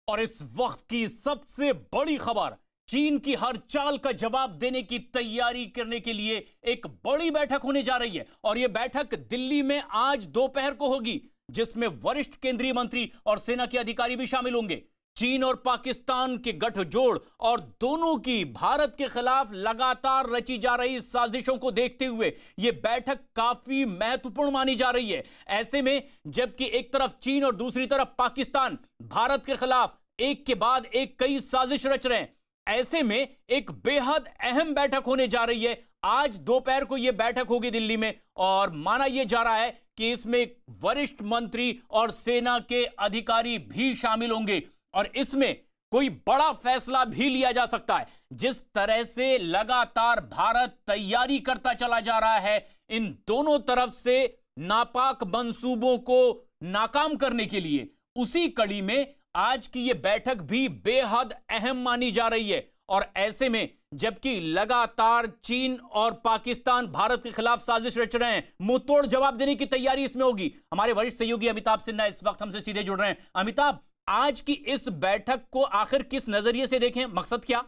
और इस वक्त की सबसे बड़ी खबर, चीन की हर चाल का जवाब देने की तैयारी करने के लिए एक बड़ी बैठक होने जा रही है। और यह बैठक दिल्ली में आज दोपहर को होगी, जिसमें वरिष्ठ केंद्रीय मंत्री और सेना के अधिकारी भी शामिल होंगे। चीन और पाकिस्तान के गठजोड़ और दोनों की भारत के खिलाफ लगातार रची जा रही साजिशों को देखते हुए यह बैठक काफी महत्वपूर्ण मानी जा रही है। ऐसे में जबकि एक तरफ चीन और दूसरी तरफ पाकिस्तान भारत के खिलाफ एक के बाद एक कई साजिश रच रहे हैं, ऐसे में एक बेहद अहम बैठक होने जा रही है। आज दोपहर को यह बैठक होगी दिल्ली में और माना यह जा रहा है कि इसमें वरिष्ठ मंत्री और सेना के अधिकारी भी शामिल होंगे और इसमें कोई बड़ा फैसला भी लिया जा सकता है। जिस तरह से लगातार भारत तैयारी करता चला जा रहा है इन दोनों तरफ से नापाक मंसूबों को नाकाम करने के लिए, उसी कड़ी में आज की यह बैठक भी बेहद अहम मानी जा रही है। और ऐसे में जबकि लगातार चीन और पाकिस्तान भारत के खिलाफ साजिश रच रहे हैं, मुंहतोड़ जवाब देने की तैयारी इसमें होगी। हमारे वरिष्ठ सहयोगी अमिताभ सिन्हा इस वक्त हमसे सीधे जुड़ रहे हैं। अमिताभ, आज की इस बैठक को आखिर किस नजरिए से देखें, मकसद क्या?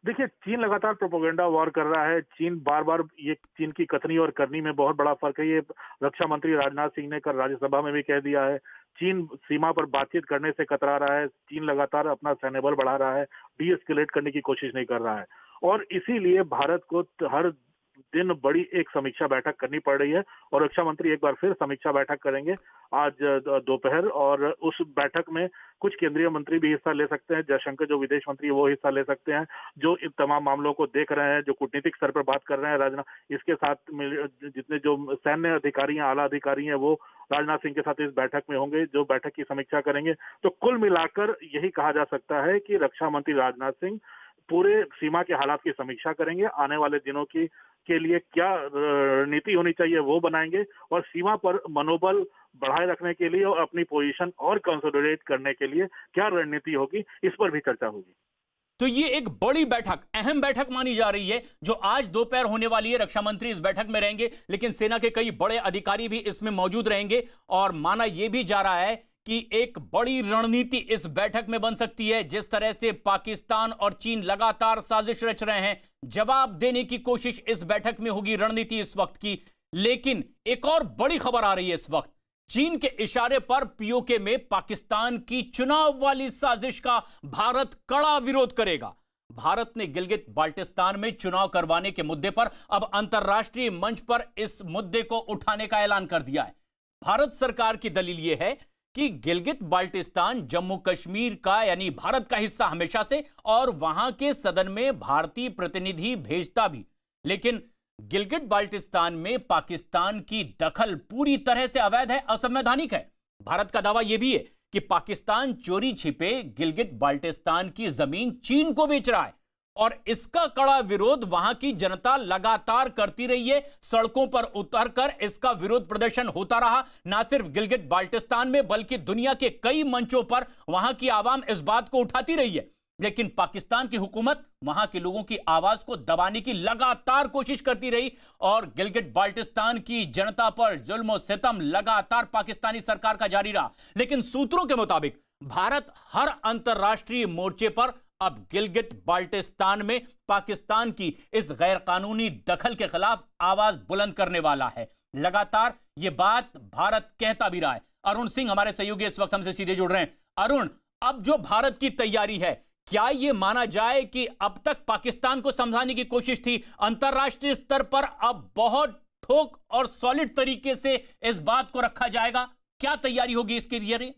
देखिए, चीन लगातार प्रोपेगेंडा वॉर कर रहा है। चीन बार बार, ये चीन की कथनी और करनी में बहुत बड़ा फर्क है। ये रक्षा मंत्री राजनाथ सिंह ने कल राज्यसभा में भी कह दिया है। चीन सीमा पर बातचीत करने से कतरा रहा है। चीन लगातार अपना सैन्य बल बढ़ा रहा है, डी एस्केलेट करने की कोशिश नहीं कर रहा है। और इसीलिए भारत को हर दिन बड़ी एक समीक्षा बैठक करनी पड़ रही है और रक्षा मंत्री एक बार फिर समीक्षा बैठक करेंगे आज दोपहर। और उस बैठक में कुछ केंद्रीय मंत्री भी हिस्सा ले सकते हैं। जयशंकर जो विदेश मंत्री है वो हिस्सा ले सकते हैं, जो इन तमाम मामलों को देख रहे हैं, जो कूटनीतिक स्तर पर बात कर रहे हैं। राजनाथ इसके साथ जितने जो सैन्य अधिकारी हैं, आला अधिकारी हैं, वो राजनाथ सिंह के साथ इस बैठक में होंगे, जो बैठक की समीक्षा करेंगे। तो कुल मिलाकर यही कहा जा सकता है कि रक्षा मंत्री राजनाथ सिंह पूरे सीमा के हालात की समीक्षा करेंगे। आने वाले दिनों की के लिए क्या रणनीति होनी चाहिए वो बनाएंगे और सीमा पर मनोबल बढ़ाए रखने के लिए और अपनी पोजीशन और कंसोलिडेट करने के लिए क्या रणनीति होगी, इस पर भी चर्चा होगी। तो ये एक बड़ी बैठक, अहम बैठक मानी जा रही है जो आज दोपहर होने वाली है। रक्षा मंत्री इस बैठक में रहेंगे, लेकिन सेना के कई बड़े अधिकारी भी इसमें मौजूद रहेंगे और माना यह भी जा रहा है कि एक बड़ी रणनीति इस बैठक में बन सकती है। जिस तरह से पाकिस्तान और चीन लगातार साजिश रच रहे हैं, जवाब देने की कोशिश इस बैठक में होगी, रणनीति इस वक्त की। लेकिन एक और बड़ी खबर आ रही है इस वक्त, चीन के इशारे पर पीओके में पाकिस्तान की चुनाव वाली साजिश का भारत कड़ा विरोध करेगा। भारत ने गिलगित बाल्टिस्तान में चुनाव करवाने के मुद्दे पर अब अंतर्राष्ट्रीय मंच पर इस मुद्दे को उठाने का ऐलान कर दिया है। भारत सरकार की दलील यह है कि गिलगित बाल्टिस्तान जम्मू कश्मीर का यानी भारत का हिस्सा हमेशा से और वहां के सदन में भारतीय प्रतिनिधि भेजता भी, लेकिन गिलगित बाल्टिस्तान में पाकिस्तान की दखल पूरी तरह से अवैध है, असंवैधानिक है। भारत का दावा यह भी है कि पाकिस्तान चोरी छिपे गिलगित बाल्टिस्तान की जमीन चीन को बेच रहा है और इसका कड़ा विरोध वहां की जनता लगातार करती रही है। सड़कों पर उतरकर इसका विरोध प्रदर्शन होता रहा। ना सिर्फ गिलगित बाल्टिस्तान में बल्कि दुनिया के कई मंचों पर वहां की आवाम इस बात को उठाती रही है। लेकिन पाकिस्तान की हुकूमत वहां के लोगों की आवाज को दबाने की लगातार कोशिश करती रही और गिलगित बाल्टिस्तान की जनता पर जुल्म और सितम लगातार पाकिस्तानी सरकार का जारी रहा। लेकिन सूत्रों के मुताबिक भारत हर अंतर्राष्ट्रीय मोर्चे पर अब गिलगित बाल्टिस्तान में पाकिस्तान की इस गैर कानूनी दखल के खिलाफ आवाज बुलंद करने वाला है। लगातार यह बात भारत कहता भी रहा है। अरुण सिंह हमारे सहयोगी इस वक्त हमसे सीधे जुड़ रहे हैं। अरुण, अब जो भारत की तैयारी है, क्या यह माना जाए कि अब तक पाकिस्तान को समझाने की कोशिश थी, अंतर्राष्ट्रीय स्तर पर अब बहुत ठोक और सॉलिड तरीके से इस बात को रखा जाएगा? क्या तैयारी होगी इसके लिए?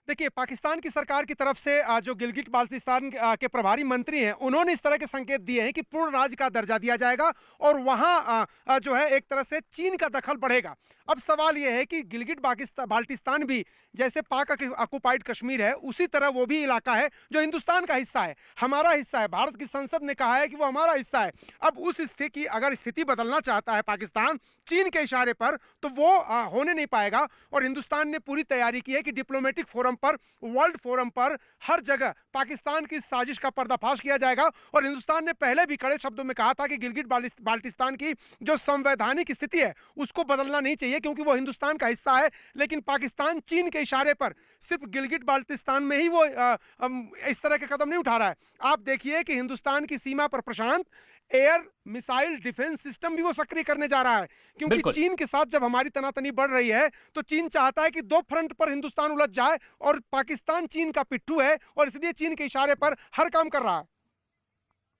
देखिए, पाकिस्तान की सरकार की तरफ से जो गिलगिट बाल्टिस्तान के प्रभारी मंत्री हैं, उन्होंने इस तरह के संकेत दिए हैं कि पूर्ण राज्य का दर्जा दिया जाएगा और वहां जो है एक तरह से चीन का दखल बढ़ेगा। अब सवाल यह है कि गिलगिट बाल्टिस्तान भी जैसे पाक ऑक्युपाइड कश्मीर है, उसी तरह वो भी इलाका है जो हिंदुस्तान का हिस्सा है, हमारा हिस्सा है। भारत की संसद ने कहा है कि वो हमारा हिस्सा है। अब उस स्थिति की अगर स्थिति बदलना चाहता है पाकिस्तान चीन के इशारे पर, तो वो होने नहीं पाएगा। और हिंदुस्तान ने पूरी तैयारी की है कि डिप्लोमेटिक फोरम पर, वर्ल्ड फोरम पर, हर जगह पाकिस्तान की साजिश का पर्दाफाश किया जाएगा। और हिंदुस्तान ने पहले भी कड़े शब्दों में कहा था कि गिलगिट बाल्टिस्तान की जो संवैधानिक स्थिति है उसको बदलना नहीं चाहिए, क्योंकि वो हिंदुस्तान का हिस्सा है। लेकिन पाकिस्तान चीन के इशारे पर सिर्फ गिलगिट बाल्टिस्तान में ही वो इस तरह के कदम नहीं उठा रहा है। आप देखिए कि हिंदुस्तान की सीमा पर प्रशांत एयर मिसाइल डिफेंस सिस्टम भी वो सक्रिय करने जा रहा है, क्योंकि चीन के साथ जब हमारी तनातनी बढ़ रही है तो चीन चाहता है कि दो फ्रंट पर हिंदुस्तान उलझ जाए, और पाकिस्तान चीन का पिट्ठू है और इसलिए चीन के इशारे पर हर काम कर रहा है।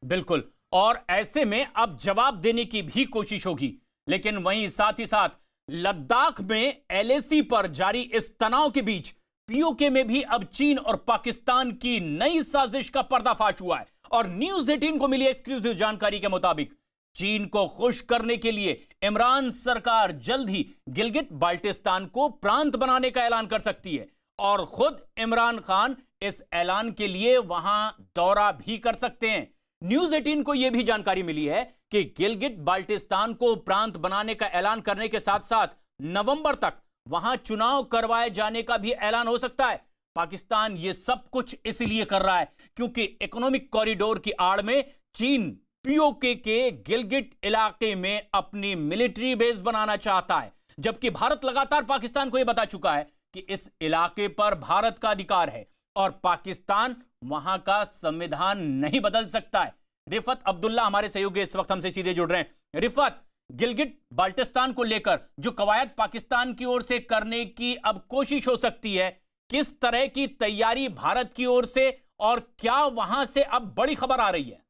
बिल्कुल, और ऐसे में अब जवाब देने की भी कोशिश होगी। लेकिन वहीं साथ ही साथ लद्दाख में एलएसी पर जारी इस तनाव के बीच पीओके में भी अब चीन और पाकिस्तान की नई साजिश का पर्दाफाश हुआ है। और न्यूज 18 को मिली एक्सक्लूसिव जानकारी के मुताबिक चीन को खुश करने के लिए इमरान सरकार जल्द ही गिलगिट बाल्टिस्तान को प्रांत बनाने का ऐलान कर सकती है, और खुद इमरान खान इस ऐलान के लिए वहां दौरा भी कर सकते हैं। न्यूज 18 को यह भी जानकारी मिली है कि गिलगिट बाल्टिस्तान को प्रांत बनाने का ऐलान करने के साथ साथ नवंबर तक वहां चुनाव करवाए जाने का भी ऐलान हो सकता है। पाकिस्तान यह सब कुछ इसलिए कर रहा है क्योंकि इकोनॉमिक कॉरिडोर की आड़ में चीन पीओके के गिलगिट इलाके में अपनी मिलिट्री बेस बनाना चाहता है, जबकि भारत लगातार पाकिस्तान को यह बता चुका है कि इस इलाके पर भारत का अधिकार है और पाकिस्तान वहां का संविधान नहीं बदल सकता है। रिफत अब्दुल्ला हमारे सहयोगी इस वक्त हमसे सीधे जुड़ रहे हैं। रिफत, गिलगिट बाल्टिस्तान को लेकर जो कवायद पाकिस्तान की ओर से करने की अब कोशिश हो सकती है, किस तरह की तैयारी भारत की ओर से, और क्या वहां से अब बड़ी खबर आ रही है?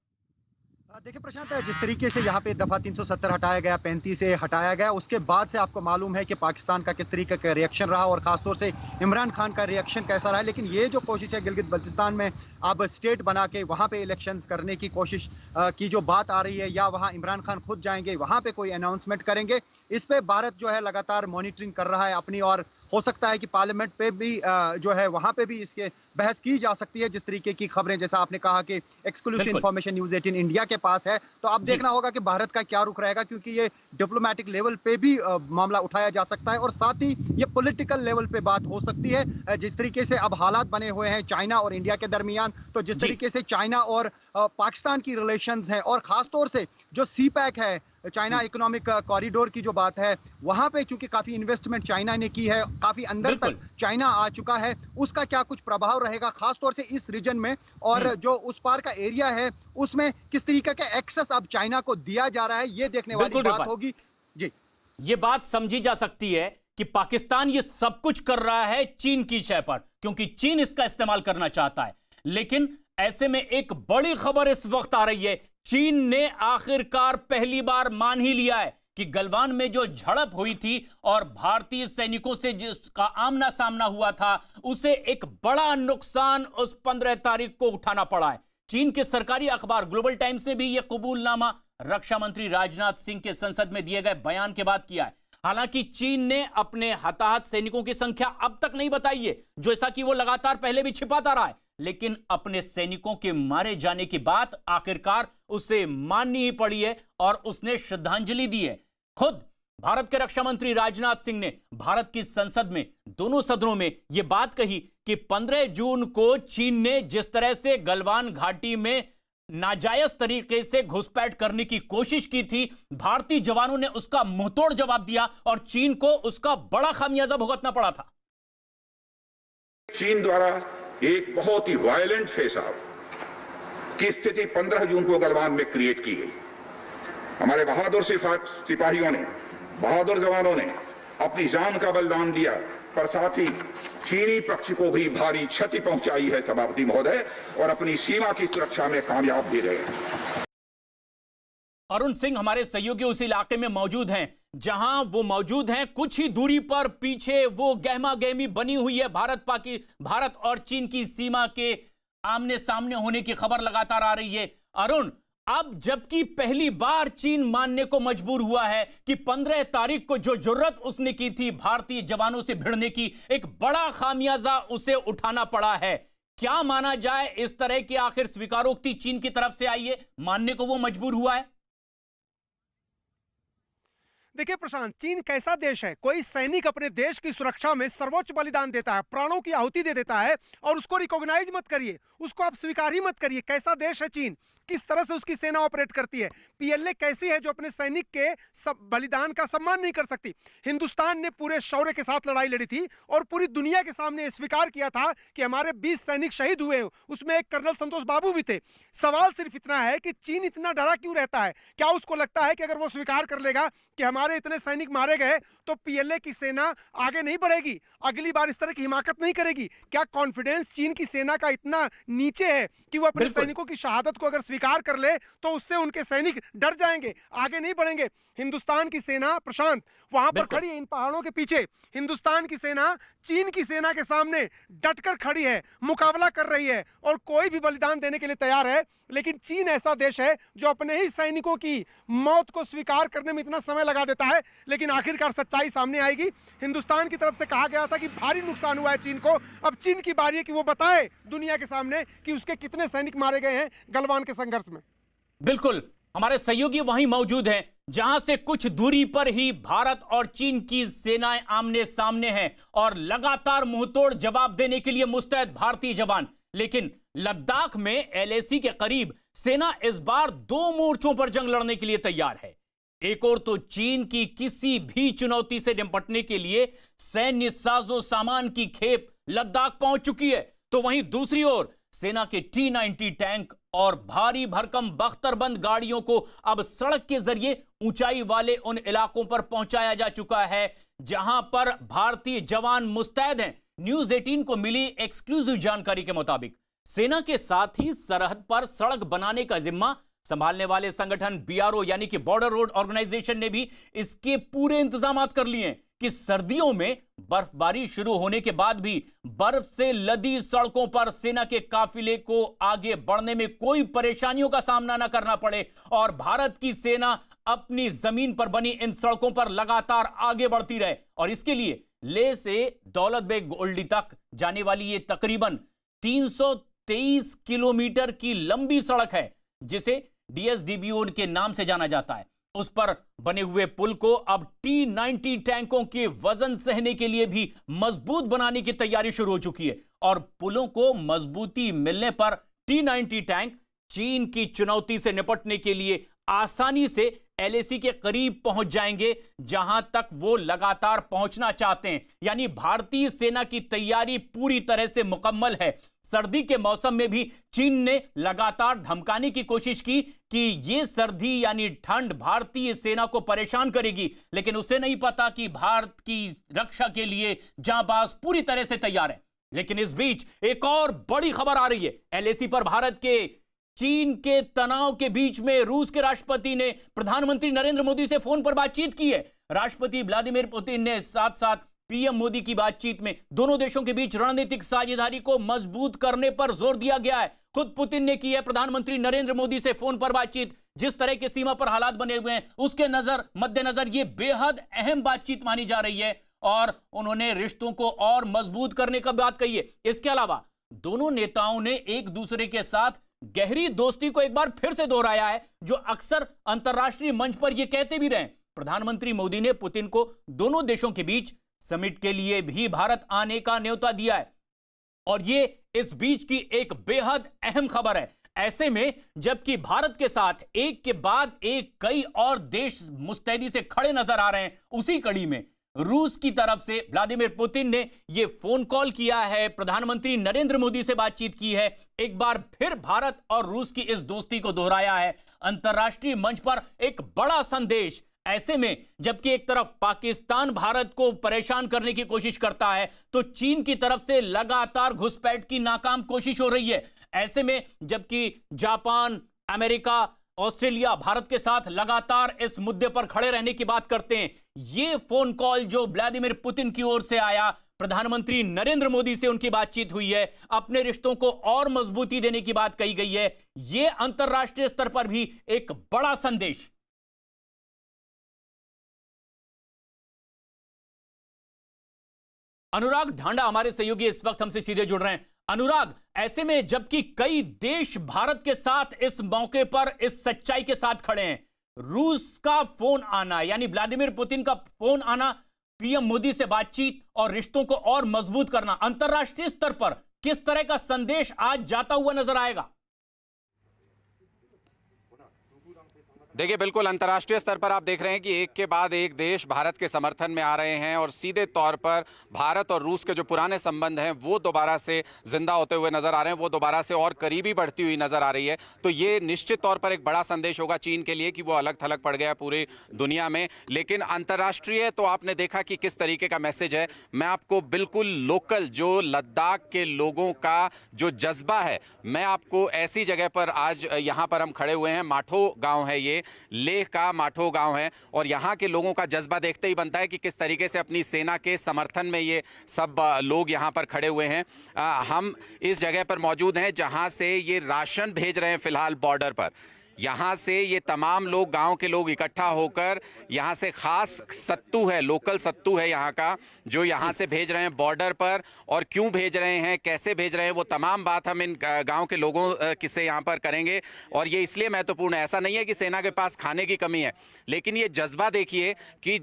देखिए प्रशांत, जिस तरीके से यहाँ पे दफा 370 हटाया गया, 35 से हटाया गया, उसके बाद से आपको मालूम है कि पाकिस्तान का किस तरीके का रिएक्शन रहा और खासतौर से इमरान खान का रिएक्शन कैसा रहा। लेकिन ये जो कोशिश है गिलगित बल्तिस्तान में अब स्टेट बना के वहाँ पे इलेक्शंस करने की कोशिश की जो बात आ रही है, या वहाँ इमरान खान खुद जाएंगे, वहाँ पे कोई अनाउंसमेंट करेंगे, इस पे भारत जो है लगातार मॉनिटरिंग कर रहा है अपनी। और हो सकता है कि पार्लियामेंट पे भी जो है वहाँ पे भी इसके बहस की जा सकती है। जिस तरीके की खबरें, जैसा आपने कहा कि एक्सक्लूसिव इंफॉर्मेशन न्यूज 18 इंडिया के पास है, तो अब देखना होगा कि भारत का क्या रुख रहेगा, क्योंकि ये डिप्लोमेटिक लेवल पे भी मामला उठाया जा सकता है और साथ ही ये पॉलिटिकल लेवल पे बात हो सकती है। जिस तरीके से अब हालात बने हुए हैं चाइना और इंडिया के दरमियान, तो जिस तरीके से चाइना और पाकिस्तान की रिलेशंस हैं, और खासतौर से जो सीपैक है, चाइना इकोनॉमिक कॉरिडोर की जो बात है, वहां पे चूंकि काफी इन्वेस्टमेंट चाइना ने की है, काफी अंदर तक चाइना आ चुका है, उसका क्या कुछ प्रभाव रहेगा खासतौर से इस रीजन में, और जो उस पार का एरिया है उसमें किस तरीके का एक्सेस अब चाइना को दिया जा रहा है, ये देखने वाली बात होगी। जी, ये बात समझी जा सकती है कि पाकिस्तान ये सब कुछ कर रहा है चीन की शय पर, क्योंकि चीन इसका इस्तेमाल करना चाहता है। लेकिन ऐसे में एक बड़ी खबर इस वक्त आ रही है, चीन ने आखिरकार पहली बार मान ही लिया है कि गलवान में जो झड़प हुई थी और भारतीय सैनिकों से जिसका आमना सामना हुआ था, उसे एक बड़ा नुकसान उस 15 तारीख को उठाना पड़ा है। चीन के सरकारी अखबार ग्लोबल टाइम्स ने भी यह कबूलनामा रक्षा मंत्री राजनाथ सिंह के संसद में दिए गए बयान के बाद किया है। हालांकि चीन ने अपने हताहत सैनिकों की संख्या अब तक नहीं बताई है, जैसा कि वो लगातार पहले भी छिपाता रहा है, लेकिन अपने सैनिकों के मारे जाने की बात आखिरकार उसे माननी ही पड़ी है और उसने श्रद्धांजलि दी है। खुद भारत के रक्षा मंत्री राजनाथ सिंह ने भारत की संसद में दोनों सदनों में यह बात कही कि 15 जून को चीन ने जिस तरह से गलवान घाटी में नाजायज तरीके से घुसपैठ करने की कोशिश की थी, भारतीय जवानों ने उसका मुंहतोड़ जवाब दिया और चीन को उसका बड़ा खामियाजा भुगतना पड़ा था। चीन द्वारा एक बहुत ही वायलेंट फेस ऑफ की स्थिति 15 जून को गलवान में क्रिएट की गई। हमारे बहादुर सिपाहियों ने, बहादुर जवानों ने अपनी जान का बलिदान दिया, पर साथ ही चीनी पक्ष को भी भारी क्षति पहुंचाई है सभापति महोदय, और अपनी सीमा की सुरक्षा में कामयाब भी रहे। अरुण सिंह हमारे सहयोगी उस इलाके में मौजूद हैं जहां वो मौजूद हैं। कुछ ही दूरी पर पीछे वो गहमा गहमी बनी हुई है, भारत और चीन की सीमा के आमने सामने होने की खबर लगातार आ रही है। अरुण, अब जबकि पहली बार चीन मानने को मजबूर हुआ है कि 15 तारीख को जो जुर्रत उसने की थी भारतीय जवानों से भिड़ने की, एक बड़ा खामियाजा उसे उठाना पड़ा है। क्या माना जाए, इस तरह की आखिर स्वीकारोक्ति चीन की तरफ से आई है, मानने को वो मजबूर हुआ है? देखिए प्रशांत, चीन कैसा देश है? कोई सैनिक अपने देश की सुरक्षा में सर्वोच्च बलिदान देता है, प्राणों की आहुति दे देता है, और उसको रिकॉग्नाइज मत करिए, उसको आप स्वीकार ही मत करिए। कैसा देश है चीन? किस तरह से उसकी सेना ऑपरेट करती है? पीएलए कैसी है जो अपने सैनिक के बलिदान का सम्मान नहीं कर सकती? हिंदुस्तान ने पूरे शौर्य के साथ लड़ाई लड़ी थी और पूरी दुनिया के सामने स्वीकार किया था कि हमारे 20 सैनिक शहीद हुए, उसमें एक कर्नल संतोष बाबू भी थे। सवाल सिर्फ इतना है कि चीन इतना डरा क्यों रहता है? क्या उसको लगता है कि अगर वो स्वीकार कर लेगा कि हमारे इतने सैनिक मारे गए तो पीएलए की सेना आगे नहीं बढ़ेगी, अगली बार इस तरह की हिमाकत नहीं करेगी? क्या कॉन्फिडेंस चीन की सेना का इतना नीचे है कि वो अपने सैनिकों की शहादत को अगर स्वीकार कर ले तो उससे उनके सैनिक डर जाएंगे, आगे नहीं बढ़ेंगे? हिंदुस्तान की सेना प्रशांत वहां पर खड़ी है, इन पहाड़ों के पीछे। हिंदुस्तान की सेना चीन की सेना के सामने डटकर खड़ी है, मुकाबला कर रही है और कोई भी बलिदान देने के लिए तैयार है। लेकिन चीन ऐसा देश है जो अपने ही सैनिकों की मौत को स्वीकार करने में इतना समय लगा देता है, लेकिन आखिरकार सच्चाई सामने आएगी। हिंदुस्तान की तरफ से कहा गया था कि भारी नुकसान हुआ है चीन को। अब चीन की बारी है कि वो बताए दुनिया के सामने कि उसके कितने सैनिक मारे गए हैं गलवान के संघर्ष में। बिल्कुल, हमारे सहयोगी वहीं मौजूद हैं जहां से कुछ दूरी पर ही भारत और चीन की सेनाएं आमने सामने हैं और लगातार मुंहतोड़ जवाब देने के लिए मुस्तैद भारतीय जवान। लेकिन लद्दाख में एलएसी के करीब सेना इस बार 2 मोर्चों पर जंग लड़ने के लिए तैयार है। एक और तो चीन की किसी भी चुनौती से निपटने के लिए सैन्य साजो सामान की खेप लद्दाख पहुंच चुकी है, तो वहीं दूसरी ओर सेना के T-90 टैंक और भारी भरकम बख्तरबंद गाड़ियों को अब सड़क के जरिए ऊंचाई वाले उन इलाकों पर पहुंचाया जा चुका है जहां पर भारतीय जवान मुस्तैद हैं। न्यूज 18 को मिली एक्सक्लूसिव जानकारी के मुताबिक सेना के साथ ही सरहद पर सड़क बनाने का जिम्मा संभालने वाले संगठन BRO यानी कि बॉर्डर रोड ऑर्गेनाइजेशन ने भी इसके पूरे इंतजाम कर लिए हैं कि सर्दियों में बर्फबारी शुरू होने के बाद भी बर्फ से लदी सड़कों पर सेना के काफिले को आगे बढ़ने में कोई परेशानियों का सामना न करना पड़े और भारत की सेना अपनी जमीन पर बनी इन सड़कों पर लगातार आगे बढ़ती रहे। और इसके लिए लेह से दौलत बेग गोल्डी तक जाने वाली ये तकरीबन 323 किलोमीटर की लंबी सड़क है जिसे DSDBO के नाम से जाना जाता है। उस पर बने हुए पुल को अब T-90 टैंकों के वजन सहने के लिए भी मजबूत बनाने की तैयारी शुरू हो चुकी है और पुलों को मजबूती मिलने पर T-90 टैंक चीन की चुनौती से निपटने के लिए आसानी से LAC के करीब पहुंच जाएंगे जहां तक वो लगातार पहुंचना चाहते हैं। यानी भारतीय सेना की तैयारी पूरी तरह से मुकम्मल है। सर्दी के मौसम में भी चीन ने लगातार धमकाने की कोशिश की कि ये सर्दी यानी ठंड भारतीय सेना को परेशान करेगी, लेकिन उसे नहीं पता कि भारत की रक्षा के लिए जांबाज पूरी तरह से तैयार है। लेकिन इस बीच एक और बड़ी खबर आ रही है। LAC पर भारत के चीन के तनाव के बीच में रूस के राष्ट्रपति ने प्रधानमंत्री नरेंद्र मोदी से फोन पर बातचीत की है। राष्ट्रपति व्लादिमीर पुतिन ने साथ साथ पीएम मोदी की बातचीत में दोनों देशों के बीच रणनीतिक साझेदारी को मजबूत करने पर जोर दिया गया है। खुद पुतिन ने की है प्रधानमंत्री नरेंद्र मोदी से फोन पर बातचीत। जिस तरह के सीमा पर हालात बने हुए हैं उसके मद्देनजर ये बेहद अहम बातचीत मानी जा रही है और उन्होंने रिश्तों को और मजबूत करने का बात कही है। इसके अलावा दोनों नेताओं ने एक दूसरे के साथ गहरी दोस्ती को एक बार फिर से दोहराया है, जो अक्सर अंतर्राष्ट्रीय मंच पर यह कहते भी रहे। प्रधानमंत्री मोदी ने पुतिन को दोनों देशों के बीच समिट के लिए भी भारत आने का न्योता दिया है और ये इस बीच की एक बेहद अहम खबर है। ऐसे में जबकि भारत के साथ एक के बाद एक कई और देश मुस्तैदी से खड़े नजर आ रहे हैं, उसी कड़ी में रूस की तरफ से व्लादिमीर पुतिन ने यह फोन कॉल किया है, प्रधानमंत्री नरेंद्र मोदी से बातचीत की है, एक बार फिर भारत और रूस की इस दोस्ती को दोहराया है। अंतर्राष्ट्रीय मंच पर एक बड़ा संदेश। ऐसे में जबकि एक तरफ पाकिस्तान भारत को परेशान करने की कोशिश करता है तो चीन की तरफ से लगातार घुसपैठ की नाकाम कोशिश हो रही है। ऐसे में जबकि जापान, अमेरिका, ऑस्ट्रेलिया भारत के साथ लगातार इस मुद्दे पर खड़े रहने की बात करते हैं, ये फोन कॉल जो व्लादिमीर पुतिन की ओर से आया, प्रधानमंत्री नरेंद्र मोदी से उनकी बातचीत हुई है, अपने रिश्तों को और मजबूती देने की बात कही गई है, ये अंतर्राष्ट्रीय स्तर पर भी एक बड़ा संदेश। अनुराग ढांडा हमारे सहयोगी इस वक्त हमसे सीधे जुड़ रहे हैं। अनुराग, ऐसे में जबकि कई देश भारत के साथ इस मौके पर इस सच्चाई के साथ खड़े हैं, रूस का फोन आना, यानी व्लादिमीर पुतिन का फोन आना, पीएम मोदी से बातचीत और रिश्तों को और मजबूत करना, अंतर्राष्ट्रीय स्तर पर किस तरह का संदेश आज जाता हुआ नजर आएगा? देखिए, बिल्कुल अंतर्राष्ट्रीय स्तर पर आप देख रहे हैं कि एक के बाद एक देश भारत के समर्थन में आ रहे हैं और सीधे तौर पर भारत और रूस के जो पुराने संबंध हैं वो दोबारा से जिंदा होते हुए नजर आ रहे हैं, वो दोबारा से और करीबी बढ़ती हुई नजर आ रही है। तो ये निश्चित तौर पर एक बड़ा संदेश होगा चीन के लिए कि वो अलग थलग पड़ गया पूरी दुनिया में। लेकिन अंतर्राष्ट्रीय तो आपने देखा कि किस तरीके का मैसेज है। मैं आपको बिल्कुल लोकल जो लद्दाख के लोगों का जो जज्बा है, मैं आपको ऐसी जगह पर आज यहाँ पर हम खड़े हुए हैं, माठो गाँव है ये, लेह का माठो गांव है, और यहां के लोगों का जज्बा देखते ही बनता है कि किस तरीके से अपनी सेना के समर्थन में ये सब लोग यहां पर खड़े हुए हैं। हम इस जगह पर मौजूद हैं जहां से ये राशन भेज रहे हैं फिलहाल बॉर्डर पर। यहाँ से ये तमाम लोग, गांव के लोग इकट्ठा होकर यहाँ से खास सत्तू है, लोकल सत्तू है यहाँ का, जो यहाँ से भेज रहे हैं बॉर्डर पर। और क्यों भेज रहे हैं, कैसे भेज रहे हैं, वो तमाम बात हम इन गांव के लोगों से यहाँ पर करेंगे। और ये इसलिए महत्वपूर्ण है, ऐसा नहीं है कि सेना के पास खाने की कमी है, लेकिन ये जज्बा देखिए कि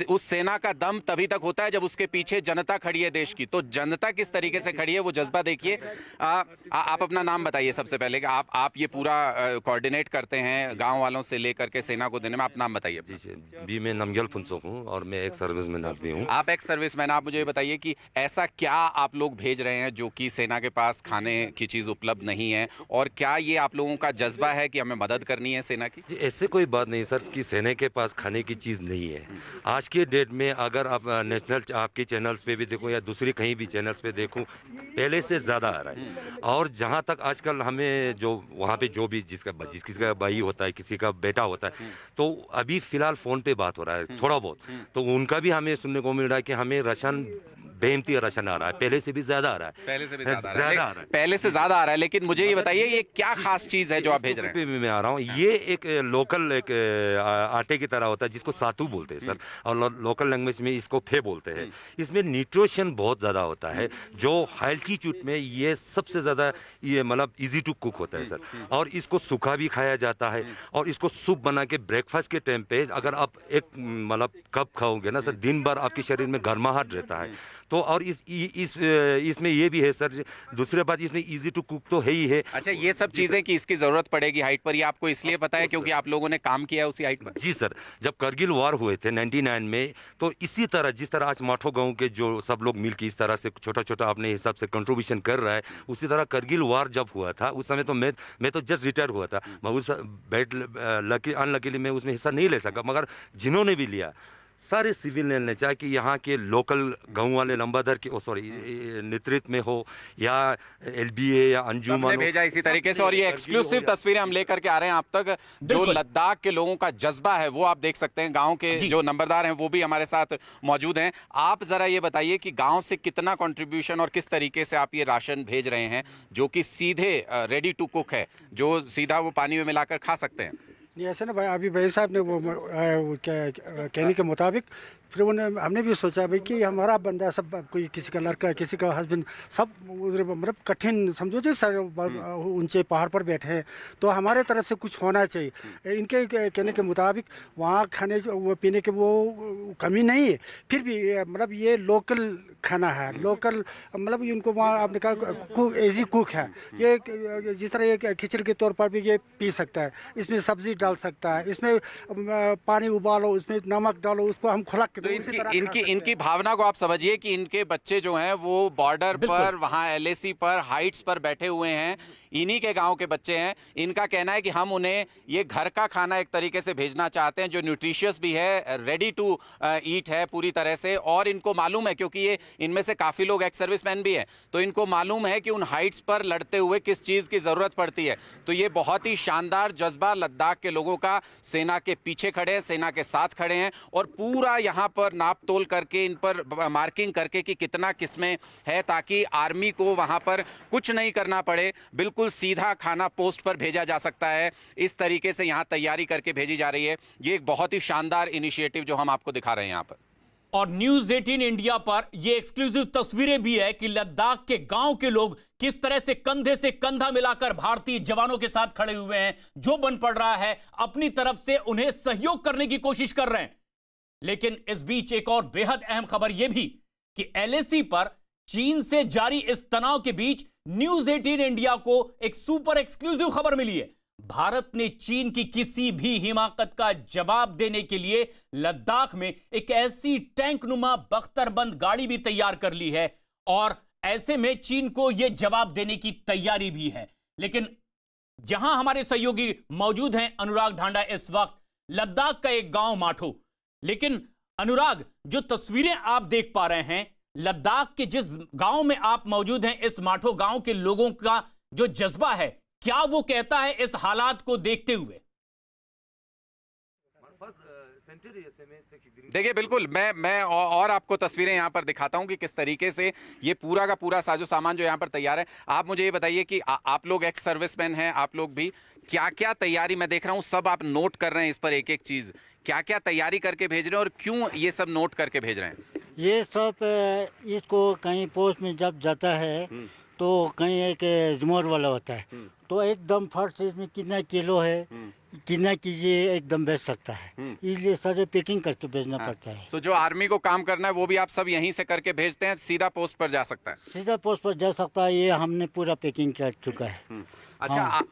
उस सेना का दम तभी तक होता है जब उसके पीछे जनता खड़ी है देश की। तो जनता किस तरीके से खड़ी है वो जज्बा देखिए। आप अपना नाम बताइए सबसे पहले कि आप ये पूरा कोऑर्डिनेट करते हैं गांव वालों से लेकर के सेना को देने में। आप नाम बताइए। जी, मैं नमग्याल फुनसोक हूँ और मैं एक सर्विसमैन आदमी हूँ। आप एक सर्विसमैन, आप मुझे बताइए कि ऐसा क्या आप लोग भेज रहे हैं जो कि सेना के पास खाने की चीज़ उपलब्ध नहीं है, और क्या ये आप लोगों का जज्बा है कि हमें मदद करनी है सेना की? जी, ऐसे कोई बात नहीं सर कि सेना के पास खाने की चीज़ नहीं है। आज के डेट में अगर आप नेशनल आपके चैनल्स पे भी देखो या दूसरी कहीं भी चैनल्स पे देखो, पहले से ज़्यादा आ रहा है। और जहाँ तक आजकल हमें जो वहाँ पे जो भी किसी का भाई होता है, किसी का बेटा होता है, तो अभी फिलहाल फ़ोन पे बात हो रहा है थोड़ा बहुत, तो उनका भी हमें सुनने को मिल रहा है कि हमें राशन बेहमती राशन आ रहा है, पहले से भी ज्यादा आ रहा है, पहले से भी ज्यादा आ रहा है, पहले से ज्यादा आ रहा है। लेकिन मुझे ये बताइए, ये क्या खास चीज है जो आप भेज रहे हैं? मैं आ रहा हूँ, ये एक लोकल एक आटे की तरह होता है जिसको सातू बोलते हैं सर, और लोकल लैंग्वेज में इसको फे बोलते हैं। इसमें न्यूट्रिशन बहुत ज़्यादा होता है, जो एल्टीट्यूड में ये सबसे ज़्यादा ये मतलब इजी टू कुक होता है सर। और इसको सूखा भी खाया जाता है, और इसको सूप बना के ब्रेकफास्ट के टाइम पे अगर आप एक मतलब कप खाओगे ना सर, दिन भर आपके शरीर में गर्माहट रहता है। तो और इसमें ये भी है सर, दूसरी बात इसमें इजी टू कुक तो है ही है। अच्छा, ये सब चीजें कि इसकी जरूरत पड़ेगी हाइट पर, ये आपको इसलिए पता है क्योंकि आप लोगों ने काम किया उसी हाइट पर? जी सर, जब करगिल वार हुए थे 99 में, तो इसी तरह जिस तरह आज माठो गांव के जो सब लोग मिलकर इस तरह से छोटा छोटा अपने हिसाब से कंट्रीब्यूशन कर रहा है, उसी तरह करगिल वार जब हुआ था उस समय तो मैं तो जस्ट रिटायर हुआ था, मैं उस अनलकीली मैं उसमें हिस्सा नहीं ले सका, मगर जिन्होंने भी लिया सारे सिविल ने चाहे कि यहाँ के लोकल गांव वाले लंबाधर के नेतृत्व में हो या LBA या अंजुमन भेजा इसी तरीके से। और ये एक्सक्लूसिव तस्वीरें हम लेकर के आ रहे हैं आप तक, जो लद्दाख के लोगों का जज्बा है वो आप देख सकते हैं। गांव के जो नंबरदार हैं वो भी हमारे साथ मौजूद हैं। आप जरा ये बताइए कि गांव से कितना कंट्रीब्यूशन और किस तरीके से आप ये राशन भेज रहे हैं जो कि सीधे रेडी टू कुक है, जो सीधा वो पानी में मिलाकर खा सकते हैं? नहीं ऐसा ना भाई, अभी भाई साहब ने वो क्या कहने के मुताबिक फिर हमने भी सोचा भाई कि हमारा बंदा सब, कोई किसी का लड़का किसी का हस्बैंड सब उधर मतलब कठिन समझो जी सर, ऊंचे पहाड़ पर बैठे हैं, तो हमारे तरफ से कुछ होना चाहिए। इनके कहने के मुताबिक वहाँ खाने वो पीने के वो कमी नहीं है, फिर भी मतलब ये लोकल खाना है, लोकल मतलब इनको वहाँ आपने कहा एजी कुक है। ये जिस तरह ये खिचड़ी के तौर पर भी ये पी सकता है, इसमें सब्जी डाल सकता है, इसमें पानी उबालो, उसमें नमक डालो, उसको हम खुला तो इनकी भावना को आप समझिए कि इनके बच्चे जो हैं वो बॉर्डर पर, वहाँ LAC पर, हाइट्स पर बैठे हुए हैं, इन्हीं के गांव के बच्चे हैं। इनका कहना है कि हम उन्हें ये घर का खाना एक तरीके से भेजना चाहते हैं जो न्यूट्रिशियस भी है, रेडी टू ईट है पूरी तरह से। और इनको मालूम है, क्योंकि ये इनमें से काफ़ी लोग एक्स सर्विसमैन भी हैं, तो इनको मालूम है कि उन हाइट्स पर लड़ते हुए किस चीज़ की ज़रूरत पड़ती है। तो ये बहुत ही शानदार जज्बा लद्दाख के लोगों का, सेना के पीछे खड़े हैं, सेना के साथ खड़े हैं, और पूरा यहाँ पर नाप तोल करके, इन पर मार्किंग करके कि कितना किसमें है, ताकि आर्मी को वहाँ पर कुछ नहीं करना पड़े, बिल्कुल सीधा खाना पोस्ट पर भेजा जा सकता है। इस तरीके से यहाँ तैयारी करके भेजी जा रही है। ये एक बहुत ही शानदार इनिशिएटिव जो हम आपको दिखा रहे हैं यहाँ पर। और न्यूज 18 इंडिया पर यह एक्सक्लूसिव तस्वीरें भी है कि लद्दाख के गांव के लोग किस तरह से कंधा मिलाकर भारतीय जवानों के साथ खड़े हुए हैं। जो बन पड़ रहा है अपनी तरफ से उन्हें सहयोग करने की कोशिश कर रहे हैं। लेकिन इस बीच एक और बेहद अहम खबर यह भी कि LAC पर चीन से जारी इस तनाव के बीच न्यूज 18 इंडिया को एक सुपर एक्सक्लूसिव खबर मिली है। भारत ने चीन की किसी भी हिमाकत का जवाब देने के लिए लद्दाख में एक ऐसी टैंकनुमा बख्तरबंद गाड़ी भी तैयार कर ली है और ऐसे में चीन को यह जवाब देने की तैयारी भी है। लेकिन जहां हमारे सहयोगी मौजूद हैं अनुराग ढांडा इस वक्त लद्दाख का एक गांव माठो। लेकिन अनुराग, जो तस्वीरें आप देख पा रहे हैं लद्दाख के जिस गांव में आप मौजूद हैं, इस माठो गांव के लोगों का जो जज्बा है, क्या वो कहता है इस हालात को देखते हुए? देखिए बिल्कुल मैं और आपको तस्वीरें यहां पर दिखाता हूं कि किस तरीके से ये पूरा का पूरा साजो सामान जो यहां पर तैयार है। आप मुझे ये बताइए कि आप लोग एक्स सर्विसमैन हैं, आप लोग भी क्या क्या तैयारी, मैं देख रहा हूं सब आप नोट कर रहे हैं इस पर एक एक चीज, क्या क्या तैयारी करके भेज रहे हैं और क्यों ये सब नोट करके भेज रहे हैं? ये सब इसको कहीं पोस्ट में जब जाता है तो कहीं एक जमोर वाला होता है तो एकदम फर्स्ट इसमें कितना किलो है कितना कीजिए एकदम बेच सकता है, इसलिए सारे पैकिंग करके भेजना पड़ता है। तो जो आर्मी को काम करना है वो भी आप सब यहीं से करके भेजते हैं, सीधा पोस्ट पर जा सकता है? सीधा पोस्ट पर जा सकता है, ये हमने पूरा पैकिंग कर चुका है। अच्छा हाँ।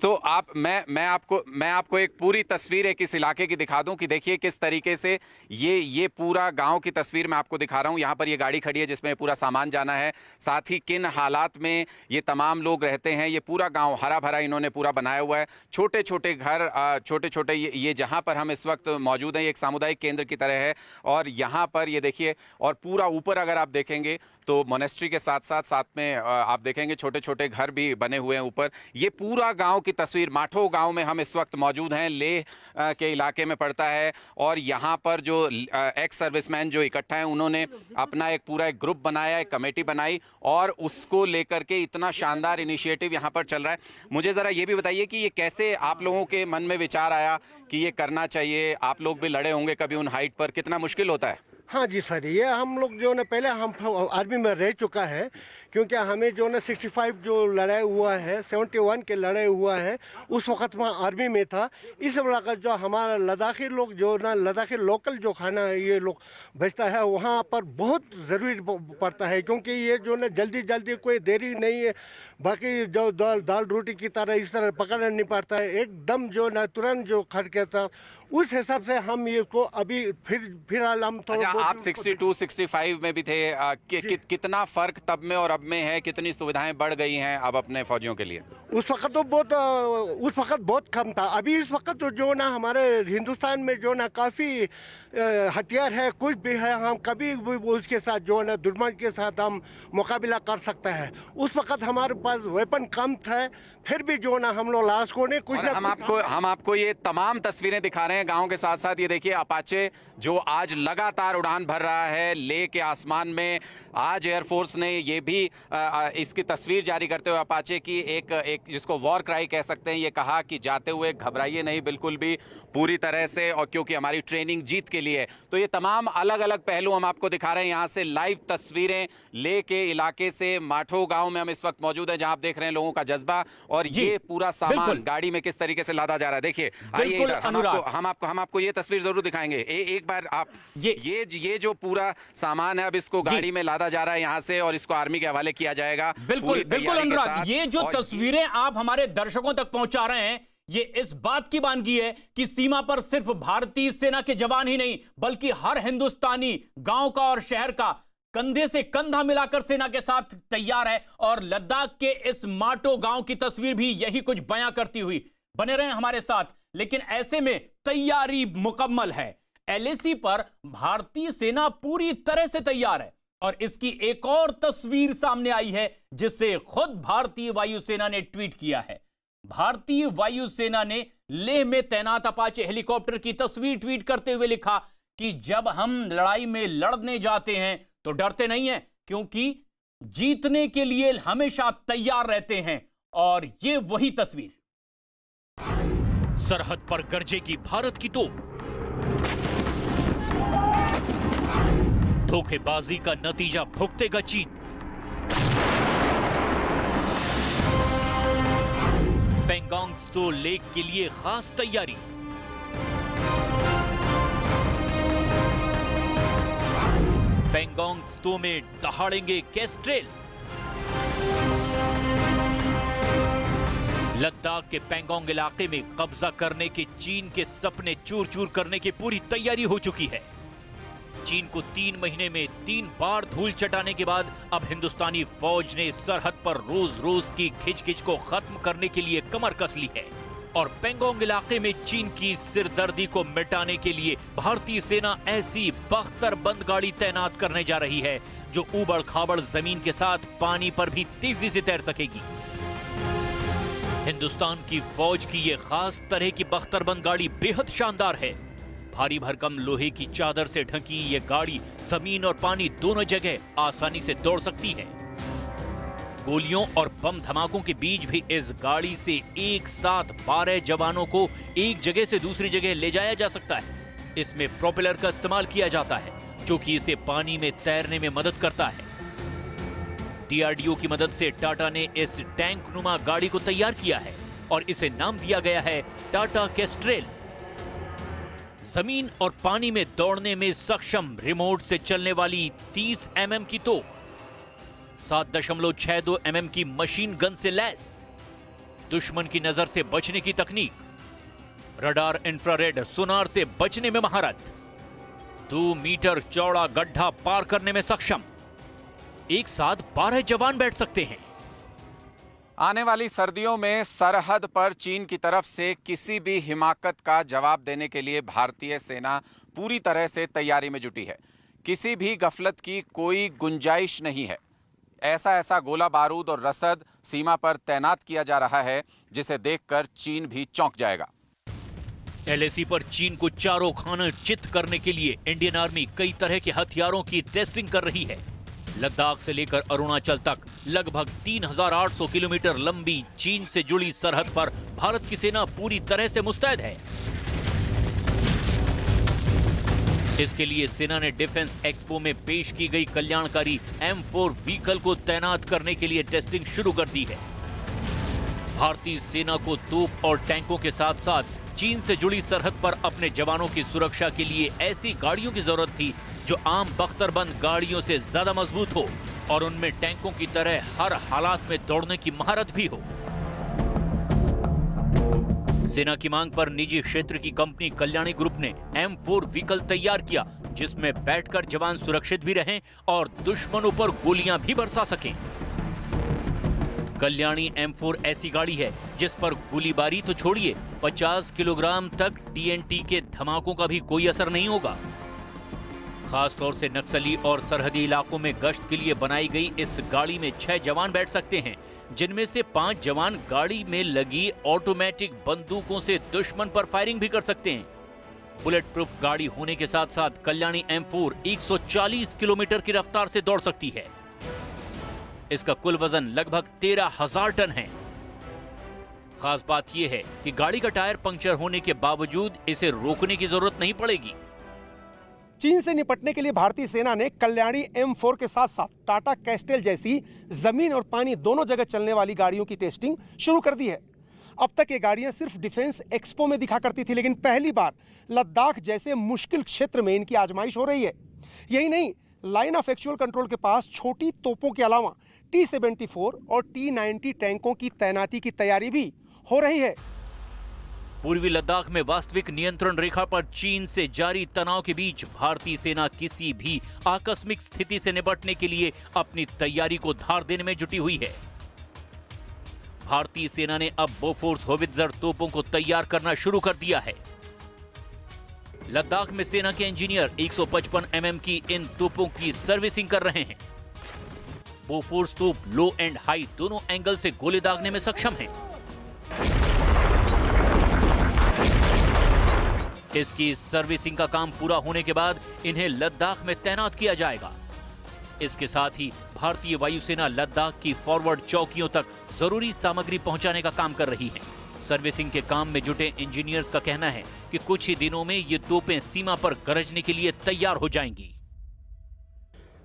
तो आप मैं आपको एक पूरी तस्वीर एक इस इलाके की दिखा दूं कि देखिए किस तरीके से ये पूरा गांव की तस्वीर मैं आपको दिखा रहा हूं। यहां पर ये गाड़ी खड़ी है जिसमें पूरा सामान जाना है, साथ ही किन हालात में ये तमाम लोग रहते हैं। ये पूरा गांव हरा भरा इन्होंने पूरा बनाया हुआ है, छोटे छोटे घर, छोटे छोटे ये जहां पर हम इस वक्त मौजूद हैं एक सामुदायिक केंद्र की तरह है। और यहाँ पर ये देखिए, और पूरा ऊपर अगर आप देखेंगे तो मोनेस्ट्री के साथ में आप देखेंगे छोटे छोटे घर भी बने हुए हैं ऊपर। ये पूरा गांव की तस्वीर, माठो गांव में हम इस वक्त मौजूद हैं, लेह के इलाके में पड़ता है। और यहाँ पर जो एक्स सर्विसमैन जो इकट्ठा हैं उन्होंने अपना एक पूरा एक ग्रुप बनाया, एक कमेटी बनाई और उसको लेकर के इतना शानदार इनिशिएटिव यहाँ पर चल रहा है। मुझे ज़रा ये भी बताइए कि ये कैसे आप लोगों के मन में विचार आया कि ये करना चाहिए? आप लोग भी लड़े होंगे कभी उन हाइट पर, कितना मुश्किल होता है? हाँ जी सर, ये हम लोग जो है पहले हम आर्मी में रह चुका है, क्योंकि हमें जो है 65 जो लड़ाई हुआ है, 71 के लड़ाई हुआ है, उस वक्त वहाँ आर्मी में था। इस वक्त जो हमारा लद्दाखी लोग जो ना लद्दाखी लोकल जो खाना ये लोग भेजता है वहाँ पर बहुत ज़रूरी पड़ता है, क्योंकि ये जो ना जल्दी कोई देरी नहीं है। बाकी जो दाल रोटी की तरह इस तरह पकड़ना नहीं पड़ता है, एकदम जो ना तुरंत जो खट के था। उस हिसाब से हम ये को अभी फिलहाल हम थोड़ा आप 62, 65 में भी थे, कितना फर्क तब में और अब में है? कितनी सुविधाएं बढ़ गई हैं अब अपने फौजियों के लिए? उस वक्त तो बहुत कम था। अभी इस वक्त तो जो ना हमारे हिंदुस्तान में जो ना काफ़ी हथियार है, कुछ भी है, हम कभी भी उसके साथ जो ना दुश्मन के साथ हम मुकाबला कर सकते हैं। उस वक्त हमारे पास वेपन कम था, फिर भी जो ना हम लोग लास्ट को नहीं कुछ ना हम आपको ये तमाम तस्वीरें दिखा रहे हैं गांव के साथ साथ। ये देखिए अपाचे जो आज लगातार उड़ान भर रहा है लेह के आसमान में। आज एयरफोर्स ने ये भी इसकी तस्वीर जारी करते हुए अपाचे की एक जिसको वॉर क्राई कह सकते हैं, ये कहा कि जाते हुए घबराइए नहीं बिल्कुल भी, पूरी तरह से, और क्योंकि हमारी ट्रेनिंग जीत के लिए। तो ये तमाम अलग अलग पहलू हम आपको दिखा रहे हैं यहाँ से लाइव तस्वीरें लेह के इलाके से। माठो गांव में हम इस वक्त मौजूद हैं जहां आप देख रहे हैं लोगों का जज्बा और ये पूरा सामान गाड़ी में किस तरीके से लादा जा रहा है। देखिए आइए इधर, हम आपको ये तस्वीर जरूर दिखाएंगे। एक बार आप ये जो पूरा सामान है अब इसको गाड़ी में लादा जा रहा है यहाँ से और इसको आर्मी के हवाले किया जाएगा। बिल्कुल अनुराग, ये जो तस्वीरें आप हमारे दर्शकों तक पहुंचा रहे हैं ये इस बात की बानगी है कि सीमा पर सिर्फ भारतीय सेना के जवान ही नहीं बल्कि हर हिंदुस्तानी गांव का और शहर का कंधे से कंधा मिलाकर सेना के साथ तैयार है। और लद्दाख के इस माटो गांव की तस्वीर भी यही कुछ बयां करती हुई। बने रहें हमारे साथ। लेकिन ऐसे में तैयारी मुकम्मल है, LAC पर भारतीय सेना पूरी तरह से तैयार है। और इसकी एक और तस्वीर सामने आई है जिससे खुद भारतीय वायुसेना ने ट्वीट किया है। भारतीय वायुसेना ने लेह में तैनात अपाचे हेलीकॉप्टर की तस्वीर ट्वीट करते हुए लिखा कि जब हम लड़ाई में लड़ने जाते हैं तो डरते नहीं हैं, क्योंकि जीतने के लिए हमेशा तैयार रहते हैं। और ये वही तस्वीर। सरहद पर गरजेगी भारत की तोप, धोखेबाजी का नतीजा भुगतेगा चीन। पेंगोंग त्सो लेक के लिए खास तैयारी। पेंगोंग त्सो में दहाड़ेंगे केस्ट्रेल। लद्दाख के पेंगोंग इलाके में कब्जा करने के चीन के सपने चूर चूर करने की पूरी तैयारी हो चुकी है। चीन को 3 महीने में 3 बार धूल चटाने के बाद अब हिंदुस्तानी फौज ने सरहद पर रोज रोज की खिचखिच को खत्म करने के लिए कमर कस ली है और पेंगोंग इलाके में चीन की सिरदर्दी को मिटाने के लिए भारतीय सेना ऐसी बख्तरबंद गाड़ी तैनात करने जा रही है जो ऊबड़ खाबड़ जमीन के साथ पानी पर भी तेजी से तैर सकेगी। हिंदुस्तान की फौज की ये खास तरह की बख्तरबंद गाड़ी बेहद शानदार है। भारी भरकम लोहे की चादर से ढकी ये गाड़ी जमीन और पानी दोनों जगह आसानी से दौड़ सकती है। गोलियों और बम धमाकों के बीच भी इस गाड़ी से एक साथ 12 जवानों को एक जगह से दूसरी जगह ले जाया जा सकता है। इसमें प्रोपेलर का इस्तेमाल किया जाता है जो कि इसे पानी में तैरने में मदद करता है। डीआरडीओ की मदद से टाटा ने इस टैंक नुमा गाड़ी को तैयार किया है और इसे नाम दिया गया है टाटा केस्ट्रेल। जमीन और पानी में दौड़ने में सक्षम रिमोट से चलने वाली 30 mm की तोप, 7.62 mm की मशीन गन से लैस, दुश्मन की नजर से बचने की तकनीक, रडार इंफ्रारेड सोनार से बचने में महारत, 2 मीटर चौड़ा गड्ढा पार करने में सक्षम। एक साथ 12 जवान बैठ सकते हैं। आने वाली सर्दियों में सरहद पर चीन की तरफ से किसी भी हिमाकत का जवाब देने के लिए भारतीय सेना पूरी तरह से तैयारी में जुटी है। किसी भी गफलत की कोई गुंजाइश नहीं है। ऐसा गोला बारूद और रसद सीमा पर तैनात किया जा रहा है जिसे देखकर चीन भी चौंक जाएगा। एलएसी पर चीन को चारों खाने चित करने के लिए इंडियन आर्मी कई तरह के हथियारों की टेस्टिंग कर रही है। लद्दाख से लेकर अरुणाचल तक लगभग 3800 किलोमीटर लंबी चीन से जुड़ी सरहद पर भारत की सेना पूरी तरह से मुस्तैद है। इसके लिए सेना ने डिफेंस एक्सपो में पेश की गई कल्याणकारी M4 व्हीकल को तैनात करने के लिए टेस्टिंग शुरू कर दी है। भारतीय सेना को तोप और टैंकों के साथ साथ चीन से जुड़ी सरहद पर अपने जवानों की सुरक्षा के लिए ऐसी गाड़ियों की जरूरत थी जो आम बख्तरबंद गाड़ियों से ज्यादा मजबूत हो और उनमें टैंकों की तरह हर हालात में दौड़ने की महारत भी हो। सेना की मांग पर निजी क्षेत्र की कंपनी कल्याणी ग्रुप ने M4 व्हीकल तैयार किया जिसमें बैठकर जवान सुरक्षित भी रहें और दुश्मनों पर गोलियां भी बरसा सकें। कल्याणी M4 ऐसी गाड़ी है जिस पर गोलीबारी तो छोड़िए 50 किलोग्राम तक TNT के धमाकों का भी कोई असर नहीं होगा। खासतौर से नक्सली और सरहदी इलाकों में गश्त के लिए बनाई गई इस गाड़ी में 6 जवान बैठ सकते हैं, जिनमें से 5 जवान गाड़ी में लगी ऑटोमेटिक बंदूकों से दुश्मन पर फायरिंग भी कर सकते हैं। बुलेट प्रूफ गाड़ी होने के साथ साथ कल्याणी M4 140 किलोमीटर की रफ्तार से दौड़ सकती है। इसका कुल वजन लगभग 13,000 टन है। खास बात यह है कि गाड़ी का टायर पंक्चर होने के बावजूद इसे रोकने की जरूरत नहीं पड़ेगी। चीन से निपटने के लिए भारतीय सेना ने कल्याणी M4 के साथ साथ टाटा कैस्ट्रेल जैसी जमीन और पानी दोनों जगह चलने वाली गाड़ियों की टेस्टिंग शुरू कर दी है। अब तक ये गाड़ियां सिर्फ डिफेंस एक्सपो में दिखा करती थी, लेकिन पहली बार लद्दाख जैसे मुश्किल क्षेत्र में इनकी आजमाइश हो रही है। यही नहीं, लाइन ऑफ एक्चुअल कंट्रोल के पास छोटी तोपों के अलावा T-74 और T-90 टैंकों की तैनाती की तैयारी भी हो रही है। पूर्वी लद्दाख में वास्तविक नियंत्रण रेखा पर चीन से जारी तनाव के बीच भारतीय सेना किसी भी आकस्मिक स्थिति से निपटने के लिए अपनी तैयारी को धार देने में जुटी हुई है। भारतीय सेना ने अब बोफोर्स होवित्जर तोपों को तैयार करना शुरू कर दिया है। लद्दाख में सेना के इंजीनियर 155 mm की इन तोपों की सर्विसिंग कर रहे हैं। बोफोर्स तोप लो एंड हाई दोनों एंगल से गोले दागने में सक्षम है। इसकी सर्विसिंग का काम पूरा होने के बाद इन्हें लद्दाख में तैनात किया जाएगा। इसके साथ ही भारतीय वायुसेना लद्दाख की फॉरवर्ड चौकियों तक जरूरी सामग्री पहुंचाने का काम कर रही है। सर्विसिंग के काम में जुटे इंजीनियर्स का कहना है कि कुछ ही दिनों में ये तोपें सीमा पर गरजने के लिए तैयार हो जाएंगी।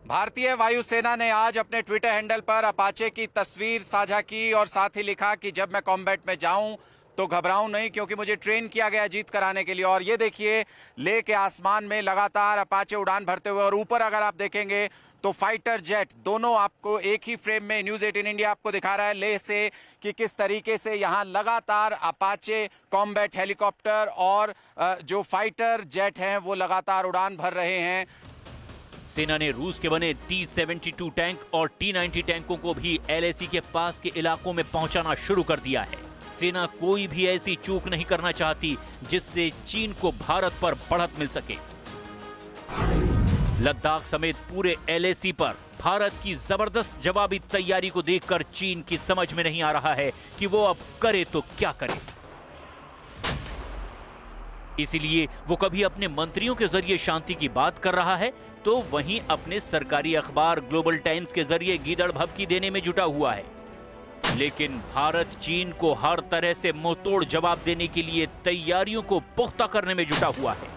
भारतीय वायुसेना ने आज अपने ट्विटर हैंडल पर अपाचे की तस्वीर साझा की और साथ ही लिखा कि जब मैं कॉम्बैट में जाऊं तो घबराऊं नहीं, क्योंकि मुझे ट्रेन किया गया जीत कराने के लिए। और ये देखिए, लेह के आसमान में लगातार अपाचे उड़ान भरते हुए, और ऊपर अगर आप देखेंगे तो फाइटर जेट दोनों आपको एक ही फ्रेम में न्यूज़ 18 इंडिया आपको दिखा रहा है लेह से कि किस तरीके से यहाँ लगातार अपाचे कॉम्बैट हेलीकॉप्टर और जो फाइटर जेट हैं वो लगातार उड़ान भर रहे हैं। सेना ने रूस के बने T-72 टैंक और T-90 टैंकों को भी LAC के पास के इलाकों में पहुंचाना शुरू कर दिया है। सेना कोई भी ऐसी चूक नहीं करना चाहती जिससे चीन को भारत पर बढ़त मिल सके। लद्दाख समेत पूरे LAC पर भारत की जबरदस्त जवाबी तैयारी को देखकर चीन की समझ में नहीं आ रहा है कि वो अब करे तो क्या करे। इसीलिए वो कभी अपने मंत्रियों के जरिए शांति की बात कर रहा है तो वहीं अपने सरकारी अखबार ग्लोबल टाइम्स के जरिए गीदड़ भभकी देने में जुटा हुआ है। लेकिन भारत चीन को हर तरह से मुंहतोड़ जवाब देने के लिए तैयारियों को पुख्ता करने में जुटा हुआ है।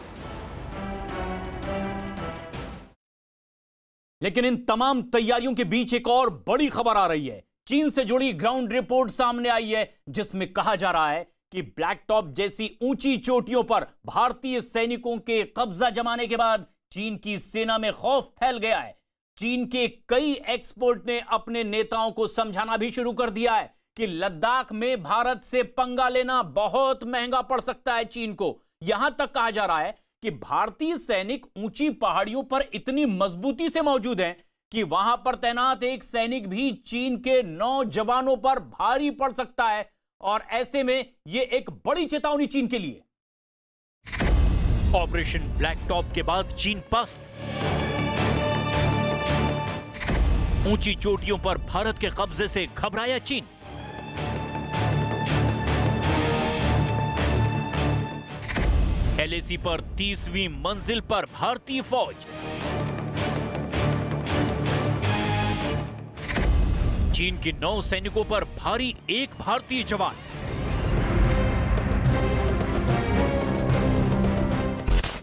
लेकिन इन तमाम तैयारियों के बीच एक और बड़ी खबर आ रही है। चीन से जुड़ी ग्राउंड रिपोर्ट सामने आई है जिसमें कहा जा रहा है कि ब्लैक टॉप जैसी ऊंची चोटियों पर भारतीय सैनिकों के कब्जा जमाने के बाद चीन की सेना में खौफ फैल गया है। चीन के कई एक्सपर्ट ने अपने नेताओं को समझाना भी शुरू कर दिया है कि लद्दाख में भारत से पंगा लेना बहुत महंगा पड़ सकता है चीन को। यहां तक कहा जा रहा है कि भारतीय सैनिक ऊंची पहाड़ियों पर इतनी मजबूती से मौजूद हैं कि वहां पर तैनात एक सैनिक भी चीन के 9 जवानों पर भारी पड़ सकता है। और ऐसे में यह एक बड़ी चेतावनी चीन के लिए। ऑपरेशन ब्लैक टॉप के बाद चीन पस्त। ऊंची चोटियों पर भारत के कब्जे से घबराया चीन। LAC पर 30वीं मंजिल पर भारतीय फौज। चीन के 9 सैनिकों पर भारी एक भारतीय जवान।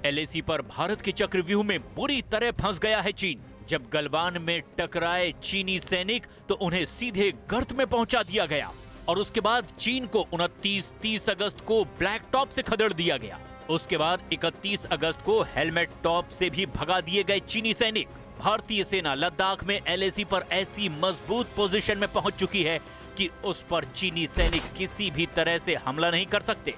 LAC पर भारत के चक्रव्यूह में बुरी तरह फंस गया है चीन। जब गलवान में टकराए चीनी सैनिक तो उन्हें सीधे गर्त में पहुंचा दिया गया और उसके बाद चीन को 29-30 अगस्त को ब्लैक टॉप से खदेड़ दिया गया। उसके बाद 31 अगस्त को हेलमेट टॉप से भी भगा दिए गए चीनी सैनिक। भारतीय सेना लद्दाख में LAC पर ऐसी मजबूत पोजीशन में पहुंच चुकी है कि उस पर चीनी सैनिक किसी भी तरह से हमला नहीं कर सकते।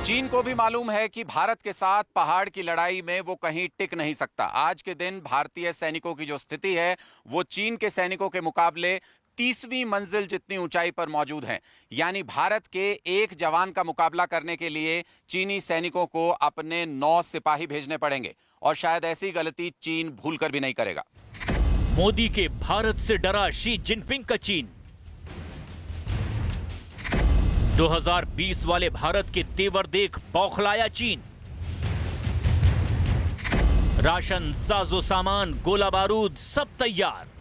चीन को भी मालूम है कि भारत के साथ पहाड़ की लड़ाई में वो कहीं टिक नहीं सकता। आज के दिन भारतीय सैनिकों की जो स्थिति है वो चीन के सैनिकों के मुकाबले 30वीं मंजिल जितनी ऊंचाई पर मौजूद हैं। यानी भारत के एक जवान का मुकाबला करने के लिए चीनी सैनिकों को अपने 9 सिपाही भेजने पड़ेंगे और शायद ऐसी गलती चीन भूलकर भी नहीं करेगा। मोदी के भारत से डरा शी जिनपिंग का चीन। 2020 वाले भारत के तेवर देख बौखलाया चीन। राशन, साजो सामान, गोला बारूद सब तैयार।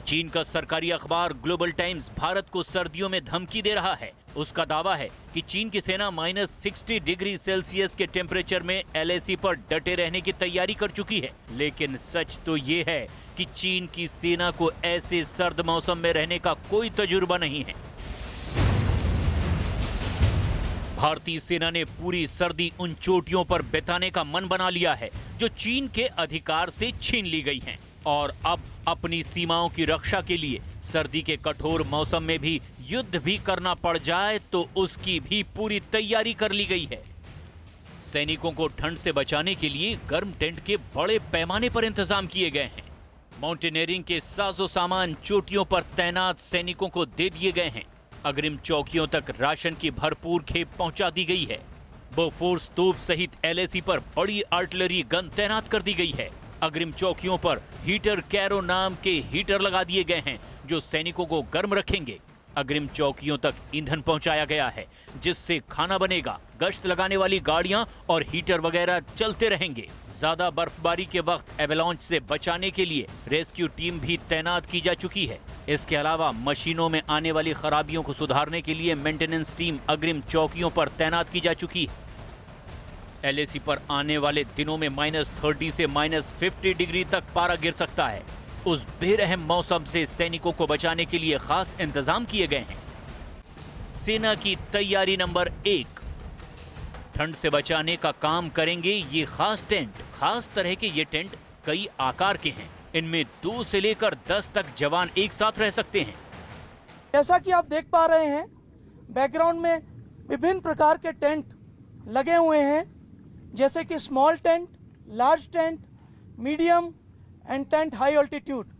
चीन का सरकारी अखबार ग्लोबल टाइम्स भारत को सर्दियों में धमकी दे रहा है। उसका दावा है कि चीन की सेना -60 डिग्री सेल्सियस के टेम्परेचर में LAC पर डटे रहने की तैयारी कर चुकी है। लेकिन सच तो ये है कि चीन की सेना को ऐसे सर्द मौसम में रहने का कोई तजुर्बा नहीं है। भारतीय सेना ने पूरी सर्दी उन चोटियों पर बिताने का मन बना लिया है जो चीन के अधिकार से छीन ली गई हैं। और अब अपनी सीमाओं की रक्षा के लिए सर्दी के कठोर मौसम में भी युद्ध भी करना पड़ जाए तो उसकी भी पूरी तैयारी कर ली गई है। सैनिकों को ठंड से बचाने के लिए गर्म टेंट के बड़े पैमाने पर इंतजाम किए गए हैं। माउंटेनियरिंग के साजो सामान चोटियों पर तैनात सैनिकों को दे दिए गए हैं। अग्रिम चौकियों तक राशन की भरपूर खेप पहुंचा दी गई है। बोफोर्स तोप सहित LAC पर बड़ी आर्टिलरी गन तैनात कर दी गई है। अग्रिम चौकियों पर हीटर कैरो नाम के हीटर लगा दिए गए हैं जो सैनिकों को गर्म रखेंगे। अग्रिम चौकियों तक ईंधन पहुंचाया गया है, जिससे खाना बनेगा। गश्त लगाने वाली गाड़ियां और हीटर वगैरह चलते रहेंगे। ज्यादा बर्फबारी के वक्त एवलांच से बचाने के लिए रेस्क्यू टीम भी तैनात की जा चुकी है। इसके अलावा मशीनों में आने वाली खराबियों को सुधारने के लिए मेंटेनेंस टीम अग्रिम चौकियों पर तैनात की जा चुकी है। LAC पर आने वाले दिनों में -30 से -50 डिग्री तक पारा गिर सकता है। उस बेरहम मौसम से सैनिकों को बचाने के लिए खास इंतजाम किए गए हैं। सेना की तैयारी नंबर 1, ठंड से बचाने का काम करेंगे ये खास टेंट। खास तरह के ये टेंट कई आकार के हैं। इनमें 2 से लेकर 10 तक जवान एक साथ रह सकते हैं। जैसा कि आप देख पा रहे हैं, बैकग्राउंड में विभिन्न प्रकार के टेंट लगे हुए हैं, जैसे कि small tent, large tent, medium and tent high altitude.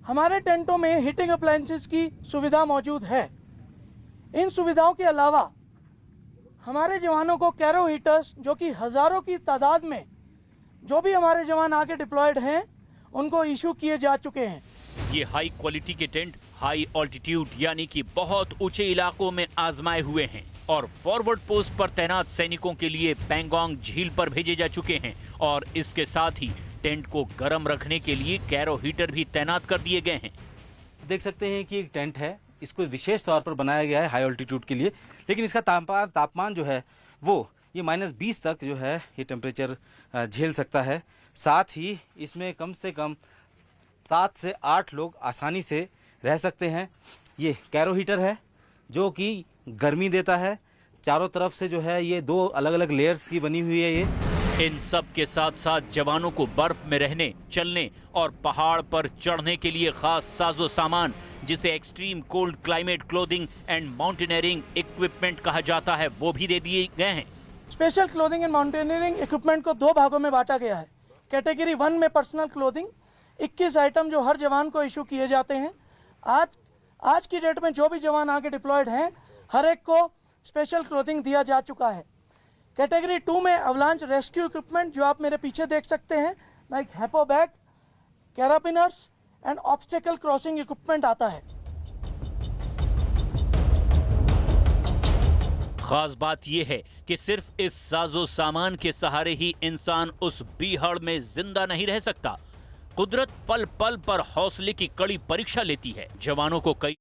हमारे टेंटों में हीटिंग अप्लायंसेस की सुविधा मौजूद है। इन सुविधाओं के अलावा हमारे जवानों को कैरो हीटर्स, जो कि हजारों की तादाद में जो भी हमारे जवान आगे डिप्लॉयड हैं, उनको इशू किए जा चुके हैं। ये हाई क्वालिटी के टेंट हाई ऑल्टीट्यूड यानी कि बहुत ऊंचे इलाकों में आजमाए हुए हैं और फॉरवर्ड पोस्ट पर तैनात सैनिकों के लिए पैंगोंग झील पर भेजे जा चुके हैं। और इसके साथ ही टेंट को गर्म रखने के लिए कैरो हीटर भी तैनात कर दिए गए हैं। देख सकते हैं कि एक टेंट है, इसको विशेष तौर पर बनाया गया है हाई ऑल्टीट्यूड के लिए, लेकिन इसका तापमान जो है वो ये -20 तक जो है ये टेम्परेचर झेल सकता है। साथ ही इसमें कम से कम 7 से 8 लोग आसानी से रह सकते हैं। ये कैरो हीटर है जो कि गर्मी देता है। चारों तरफ से जो है ये 2 अलग अलग लेयर्स की बनी हुई है। ये इन सब के साथ साथ जवानों को बर्फ में रहने, चलने और पहाड़ पर चढ़ने के लिए खास साजो सामान, जिसे extreme cold climate clothing and mountaineering equipment कहा जाता है, वो भी दे दिए गए हैं। Special clothing and mountaineering equipment को 2 भागों में बांटा गया है। कैटेगरी 1 में पर्सनल क्लोथिंग 21 आइटम जो हर जवान को इशू किए जाते हैं। आज की डेट में जो भी जवान आगे डिप्लॉयड हैं, हर एक को स्पेशल क्लोथिंग दिया जा चुका है। कैटेगरी 2 में अवलांच रेस्क्यू इक्विपमेंट, जो आप मेरे पीछे देख सकते हैं, लाइक हैपो bag, carabiners and obstacle crossing equipment आता है। खास बात यह है कि सिर्फ इस साजो सामान के सहारे ही इंसान उस बीहड़ में जिंदा नहीं रह सकता। कुदरत पल पल पर हौसले की कड़ी परीक्षा लेती है। जवानों को कई